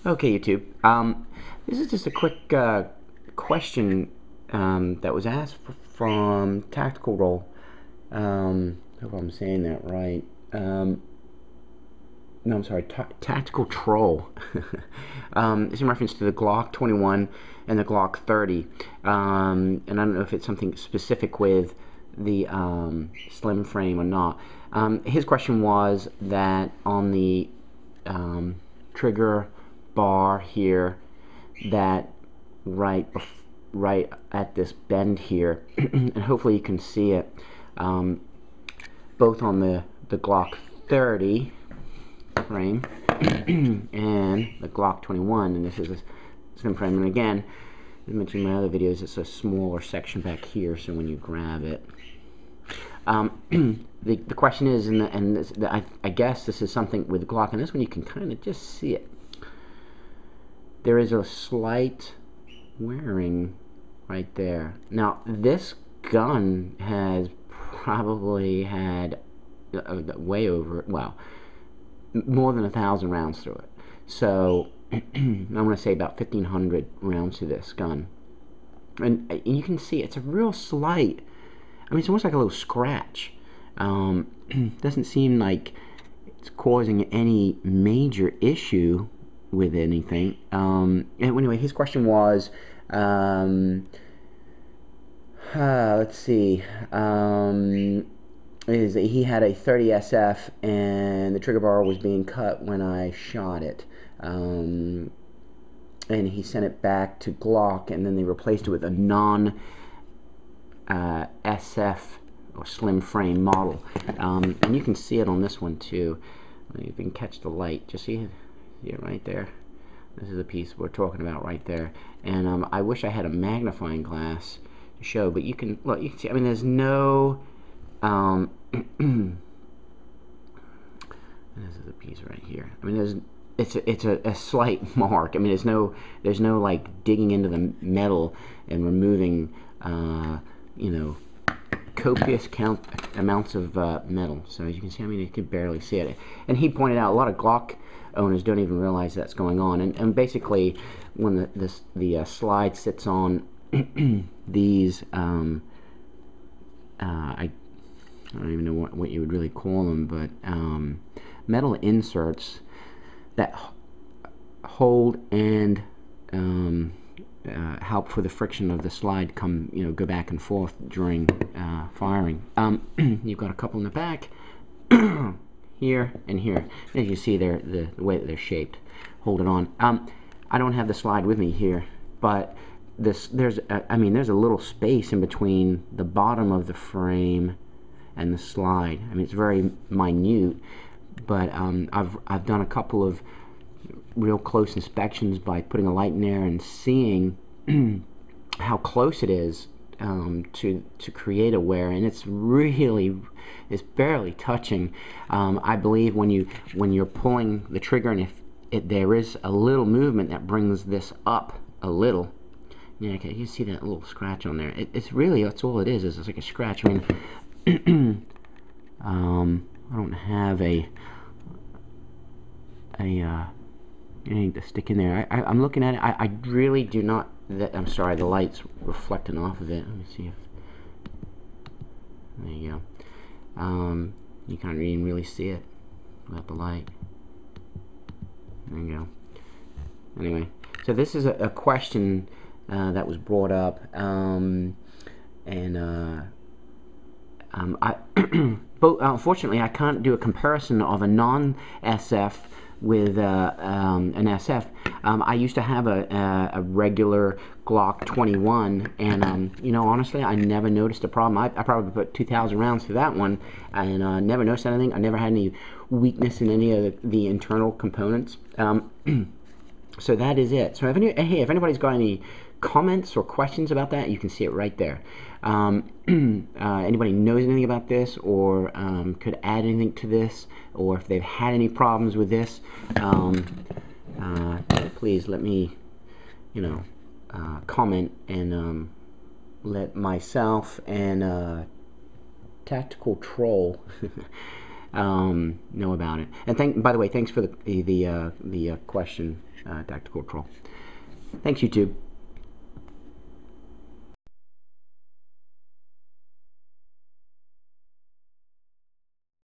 Okay, YouTube. This is just a quick question that was asked from tacticaltroll. Hope I'm saying that right. No, I'm sorry, tacticaltroll. It's in reference to the Glock 21 and the Glock 30. And I don't know if it's something specific with the slim frame or not. His question was that on the trigger bar here, that right at this bend here, and hopefully you can see it, both on the Glock 30 frame and the Glock 21, and this is a slim frame. And again, as I mentioned in my other videos, it's a smaller section back here, so when you grab it, the question is, I guess this is something with Glock, and this one you can kind of just see it. There is a slight wearing right there. Now, this gun has probably had way over, well, more than 1,000 rounds through it. So I'm going to say about 1,500 rounds to this gun. And you can see it's a real slight, I mean, it's almost like a little scratch. Doesn't seem like it's causing any major issue with anything. Anyway, his question was, let's see, is that he had a 30 SF and the trigger bar was being cut when I shot it. And he sent it back to Glock, and then they replaced it with a non SF or slim frame model. And you can see it on this one too. You can catch the light. Just see it right there. This is the piece we're talking about right there. And I wish I had a magnifying glass to show, but you can look. You can see. I mean, there's no. This is the piece right here. I mean, there's. It's a slight mark. I mean, there's no like digging into the metal and removing you know, copious amounts of metal. So as you can see, I mean, you can barely see it. And he pointed out a lot of Glock owners don't even realize that's going on. And basically, when the slide sits on these, I don't even know what you would really call them, but metal inserts that hold and help for the friction of the slide go back and forth during firing. You've got a couple in the back here and here. As you see, the way that they're shaped, hold it on. I don't have the slide with me here, but there's a little space in between the bottom of the frame and the slide. I mean, it's very minute, but I've done a couple of real close inspections by putting a light in there and seeing how close it is to create a wear, and it's barely touching. I believe when you're pulling the trigger, and if there is a little movement that brings this up a little, yeah, okay, you see that little scratch on there. It's really, that's all it is. It's like a scratch. I mean, I don't have anything to stick in there. I'm looking at it. I really do not. I'm sorry, the light's reflecting off of it. Let me see if. There you go. You can't even really see it without the light. There you go. Anyway, so this is a question that was brought up, but unfortunately, I can't do a comparison of a non-SF with an SF. I used to have a regular Glock 21, and you know, honestly, I never noticed a problem. I probably put 2,000 rounds to that one, and never noticed anything. I never had any weakness in any of the internal components. So that is it. So if anybody's got any comments or questions about that, you can see it right there. Anybody knows anything about this, or could add anything to this, or if they've had any problems with this, please let me, comment, and let myself and tacticaltroll know about it. And by the way, thanks for the question, Tactical Troll. Thanks, YouTube.